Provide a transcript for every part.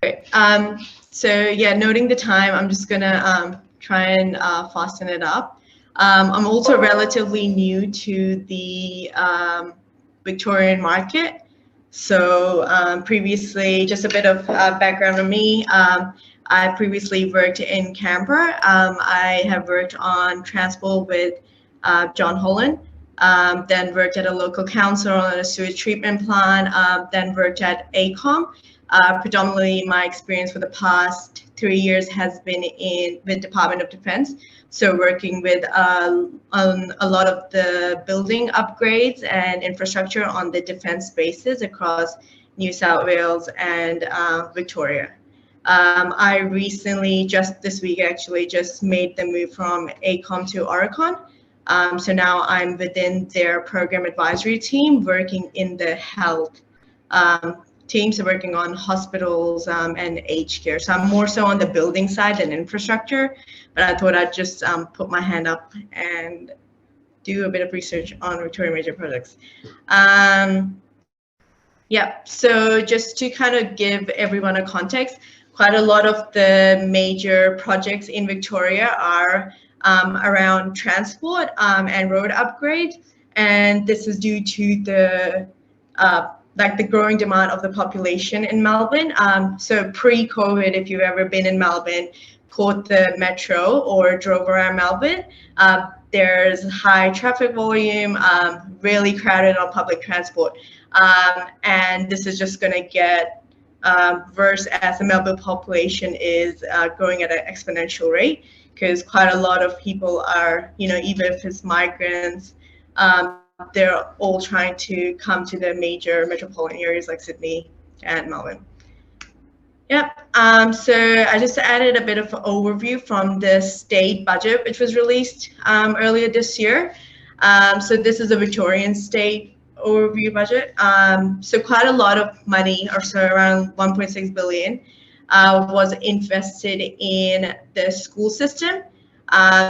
Great. So yeah, noting the time, I'm just gonna try and fasten it up. I'm also relatively new to the Victorian market. So previously, just a bit of background on me. I previously worked in Canberra. I have worked on transport with John Holland. Then worked at a local council on a sewage treatment plant. Then worked at ACOM. Predominantly, my experience for the past 3 years has been with Department of Defense. So working with on a lot of the building upgrades and infrastructure on the defense bases across New South Wales and Victoria. I recently, just this week actually, just made the move from ACOM to Oricon. So now I'm within their program advisory team working in the health teams, working on hospitals and aged care. So I'm more so on the building side than infrastructure, but I thought I'd just put my hand up and do a bit of research on Victoria major projects. Yeah, so just to kind of give everyone a context, quite a lot of the major projects in Victoria are around transport and road upgrade, and this is due to the the growing demand of the population in Melbourne. So pre-COVID, if you've ever been in Melbourne, caught the metro or drove around Melbourne, there's high traffic volume, really crowded on public transport. And this is just going to get worse as the Melbourne population is growing at an exponential rate, because quite a lot of people are, even if it's migrants, they're all trying to come to the major metropolitan areas like Sydney and Melbourne. Yep. So I just added a bit of an overview from the state budget, which was released earlier this year. So this is a Victorian state overview budget. So quite a lot of money, or so around 1.6 billion, was invested in the school system.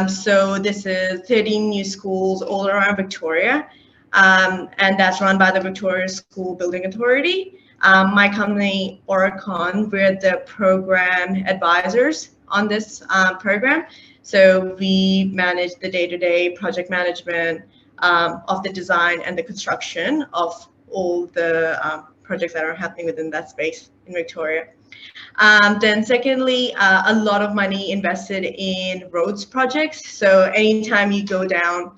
So this is 13 new schools all around Victoria, and that's run by the Victoria School Building Authority. My company, Oricon, we're the program advisors on this program. So we manage the day-to-day project management of the design and the construction of all the projects that are happening within that space in Victoria. Then secondly, a lot of money invested in roads projects. So anytime you go down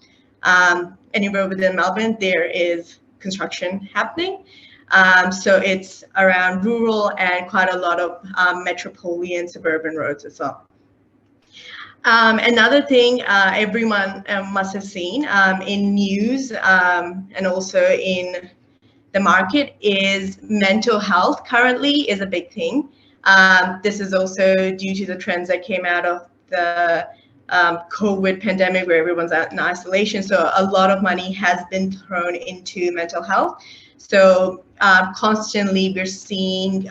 any road within Melbourne, there is construction happening. So it's around rural and quite a lot of metropolitan suburban roads as well. Another thing everyone must have seen in news and also in the market is mental health currently is a big thing. This is also due to the trends that came out of the COVID pandemic, where everyone's out in isolation. So a lot of money has been thrown into mental health. So constantly we're seeing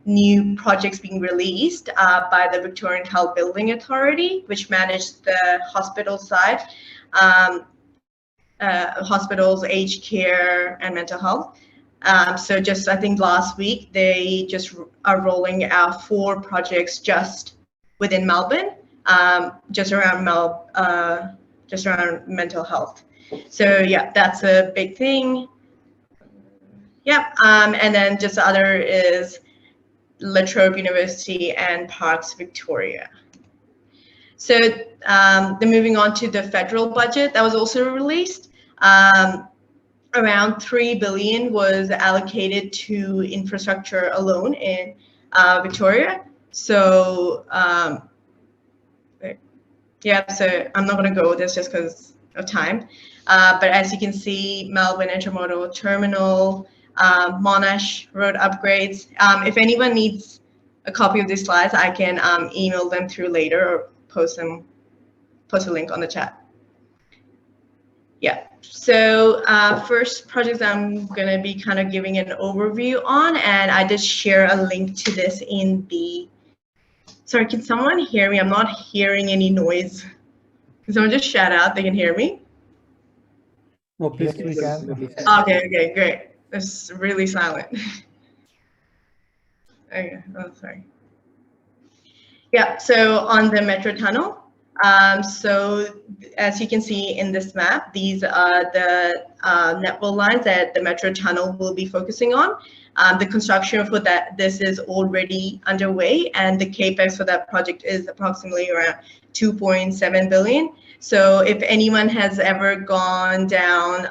new projects being released by the Victorian Health Building Authority, which managed the hospital side, hospitals, aged care, and mental health. So just, I think last week, they just are rolling out 4 projects just within Melbourne, just around mental health. So yeah, that's a big thing. Yeah, and then just other is La Trobe University and Parks Victoria. So then moving on to the federal budget that was also released, around 3 billion was allocated to infrastructure alone in Victoria. So yeah, so I'm not going to go with this just because of time. But as you can see, Melbourne Intermodal Terminal, Monash Road upgrades. If anyone needs a copy of these slides, I can email them through later or post a link on the chat. Yeah, so first project I'm going to be kind of giving an overview on, and I did share a link to this in the, sorry, can someone hear me? I'm not hearing any noise. Can someone just shout out they can hear me? No, please, we can. Okay, great. It's really silent. Oh, sorry. Yeah, so on the metro tunnel, so as you can see in this map, these are the network lines that the metro tunnel will be focusing on. The construction for this is already underway, and the capex for that project is approximately around 2.7 billion. So if anyone has ever gone down,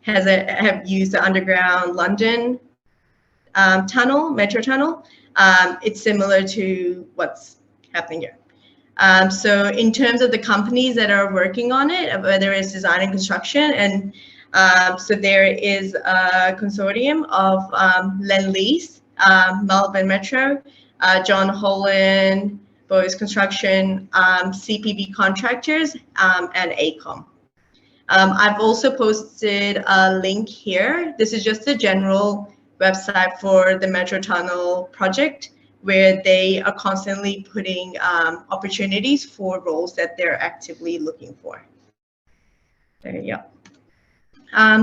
have used the underground London metro tunnel, it's similar to what's happening here. So in terms of the companies that are working on it, whether it's design and construction, and so there is a consortium of Lend-Lease, Melbourne Metro, John Holland, Bose Construction, CPB Contractors, and AECOM. I've also posted a link here. This is just a general website for the Metro Tunnel project, where they are constantly putting opportunities for roles that they're actively looking for. There you go.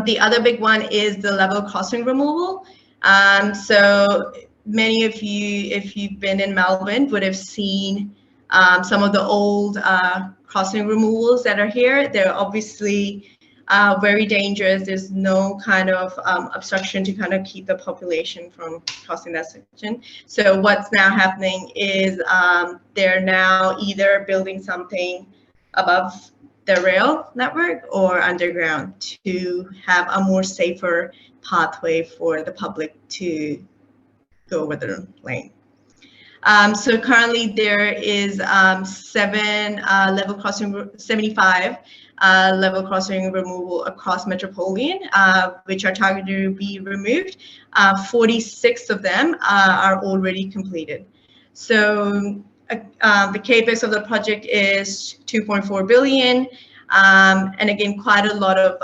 The other big one is the level crossing removal. So many of you, if you've been in Melbourne, would have seen some of the old crossing removals that are here. They're obviously very dangerous. There's no kind of obstruction to kind of keep the population from crossing that section. So what's now happening is they're now either building something above the rail network or underground to have a more safer pathway for the public to go over the lane. So currently there is 75 level crossing removal across Metropolitan, which are targeted to be removed. 46 of them are already completed. So the capex of the project is 2.4 billion. And again, quite a lot of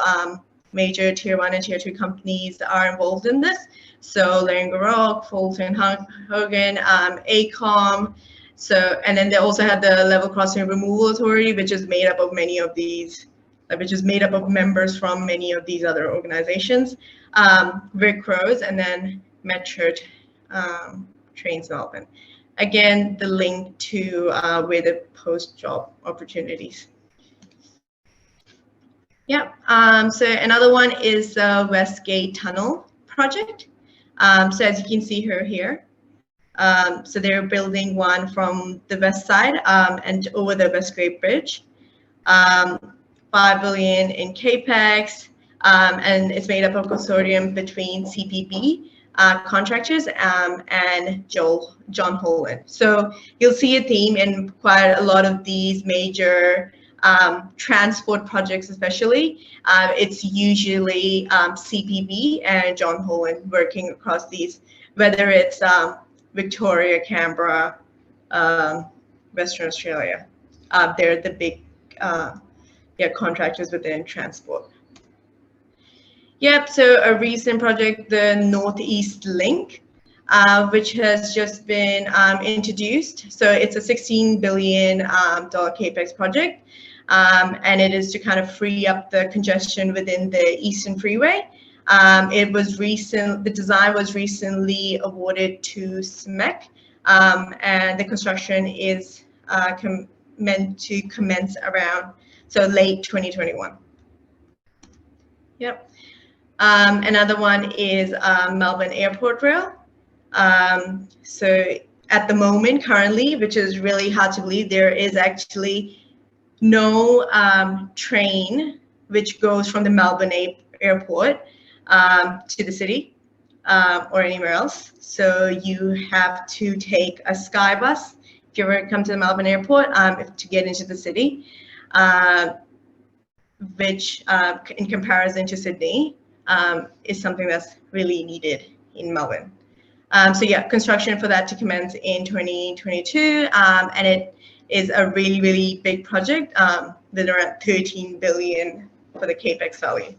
major tier 1 and tier 2 companies are involved in this. So Langer Fulton Hogan, AECOM. So, and then they also have the Level Crossing Removal Authority, which is made up of many of these, which is made up of members from many of these other organizations. VIC Roads, and then Metro Trains Melbourne. Again, the link to where they post job opportunities. Yeah, so another one is the Westgate Tunnel project. So as you can see here, so they're building one from the west side and over the Westgate Bridge. 5 billion in capex, and it's made up of a consortium between CPB contractors and John Holland. So you'll see a theme in quite a lot of these major transport projects, especially. It's usually CPB and John Holland working across these, whether it's Victoria, Canberra, Western Australia. They're the big contractors within transport. Yep, so a recent project, the Northeast Link, which has just been introduced. So it's a $16 billion capex project, and it is to kind of free up the congestion within the Eastern Freeway. The design was recently awarded to SMEC, and the construction is meant to commence around late 2021. Yep. Another one is Melbourne Airport Rail. So at the moment, currently, which is really hard to believe, there is actually no train which goes from the Melbourne Airport to the city or anywhere else. So you have to take a Sky Bus if you ever come to the Melbourne Airport to get into the city, which in comparison to Sydney is something that's really needed in Melbourne. So yeah, construction for that to commence in 2022, and it is a really, really big project with around 13 billion for the capex value.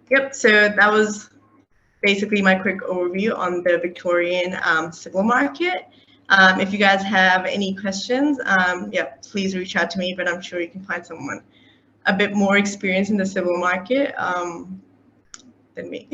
Yep, so that was basically my quick overview on the Victorian civil market. If you guys have any questions, yeah, please reach out to me, but I'm sure you can find someone a bit more experienced in the civil market than me.